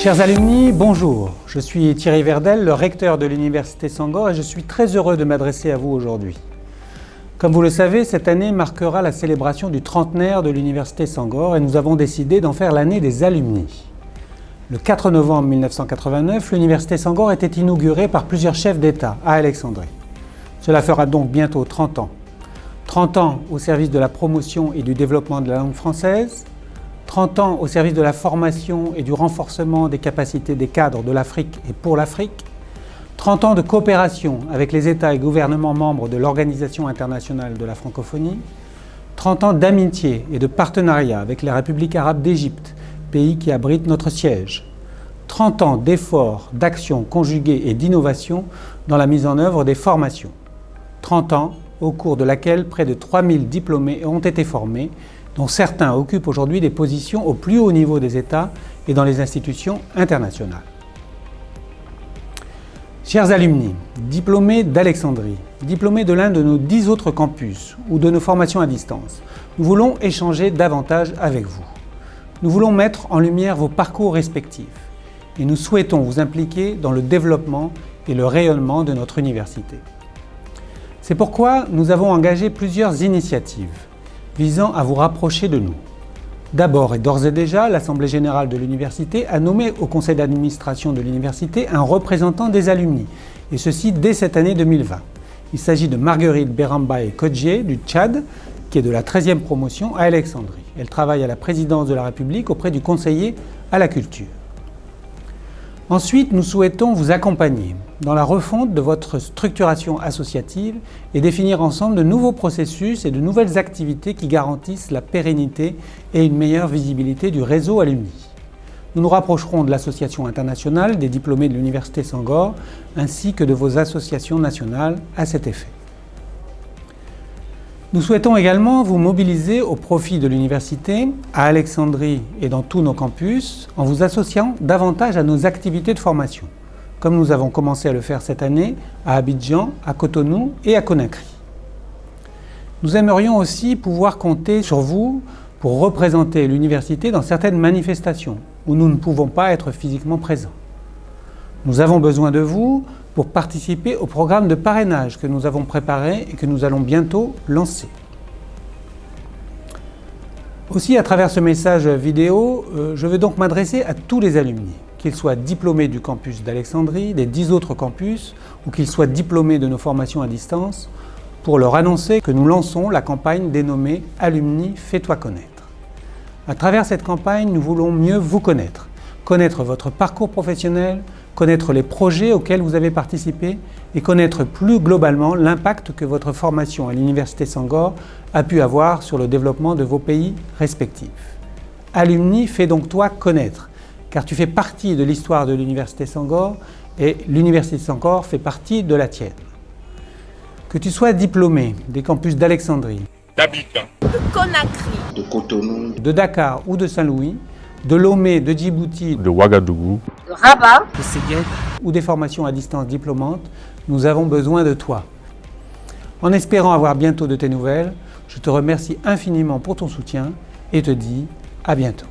Chers alumni, bonjour. Je suis Thierry Verdel, le recteur de l'Université Senghor et je suis très heureux de m'adresser à vous aujourd'hui. Comme vous le savez, cette année marquera la célébration du trentenaire de l'Université Senghor et nous avons décidé d'en faire l'année des alumni. Le 4 novembre 1989, l'Université Senghor était inaugurée par plusieurs chefs d'État à Alexandrie. Cela fera donc bientôt 30 ans. 30 ans au service de la promotion et du développement de la langue française, 30 ans au service de la formation et du renforcement des capacités des cadres de l'Afrique et pour l'Afrique, 30 ans de coopération avec les États et gouvernements membres de l'Organisation internationale de la francophonie, 30 ans d'amitié et de partenariat avec la République arabe d'Égypte, pays qui abrite notre siège, 30 ans d'efforts, d'actions conjuguées et d'innovation dans la mise en œuvre des formations, 30 ans au cours de laquelle près de 3000 diplômés ont été formés, dont certains occupent aujourd'hui des positions au plus haut niveau des États et dans les institutions internationales. Chers alumni, diplômés d'Alexandrie, diplômés de l'un de nos 10 autres campus ou de nos formations à distance, nous voulons échanger davantage avec vous. Nous voulons mettre en lumière vos parcours respectifs et nous souhaitons vous impliquer dans le développement et le rayonnement de notre université. C'est pourquoi nous avons engagé plusieurs initiatives visant à vous rapprocher de nous. D'abord et d'ores et déjà, l'Assemblée générale de l'université a nommé au conseil d'administration de l'université un représentant des alumni, et ceci dès cette année 2020. Il s'agit de Marguerite Berambaye Kodje du Tchad, qui est de la 13e promotion à Alexandrie. Elle travaille à la présidence de la République auprès du conseiller à la culture. Ensuite, nous souhaitons vous accompagner dans la refonte de votre structuration associative et définir ensemble de nouveaux processus et de nouvelles activités qui garantissent la pérennité et une meilleure visibilité du réseau alumni. Nous nous rapprocherons de l'Association internationale des diplômés de l'Université Senghor ainsi que de vos associations nationales à cet effet. Nous souhaitons également vous mobiliser au profit de l'université, à Alexandrie et dans tous nos campus, en vous associant davantage à nos activités de formation, comme nous avons commencé à le faire cette année à Abidjan, à Cotonou et à Conakry. Nous aimerions aussi pouvoir compter sur vous pour représenter l'université dans certaines manifestations où nous ne pouvons pas être physiquement présents. Nous avons besoin de vous pour participer au programme de parrainage que nous avons préparé et que nous allons bientôt lancer. Aussi, à travers ce message vidéo, je veux donc m'adresser à tous les alumni, qu'ils soient diplômés du campus d'Alexandrie, des 10 autres campus, ou qu'ils soient diplômés de nos formations à distance, pour leur annoncer que nous lançons la campagne dénommée « Alumni, fais-toi connaître ». À travers cette campagne, nous voulons mieux vous connaître, connaître votre parcours professionnel, connaître les projets auxquels vous avez participé et connaître plus globalement l'impact que votre formation à l'Université Senghor a pu avoir sur le développement de vos pays respectifs. Alumni, fais donc toi connaître, car tu fais partie de l'histoire de l'Université Senghor et l'Université Senghor fait partie de la tienne. Que tu sois diplômé des campus d'Alexandrie, d'Abidjan, de Conakry, de Cotonou, de Dakar ou de Saint-Louis, de Lomé, de Djibouti, de Ouagadougou, de Rabat, de Séguéla ou des formations à distance diplômantes, nous avons besoin de toi. En espérant avoir bientôt de tes nouvelles, je te remercie infiniment pour ton soutien et te dis à bientôt.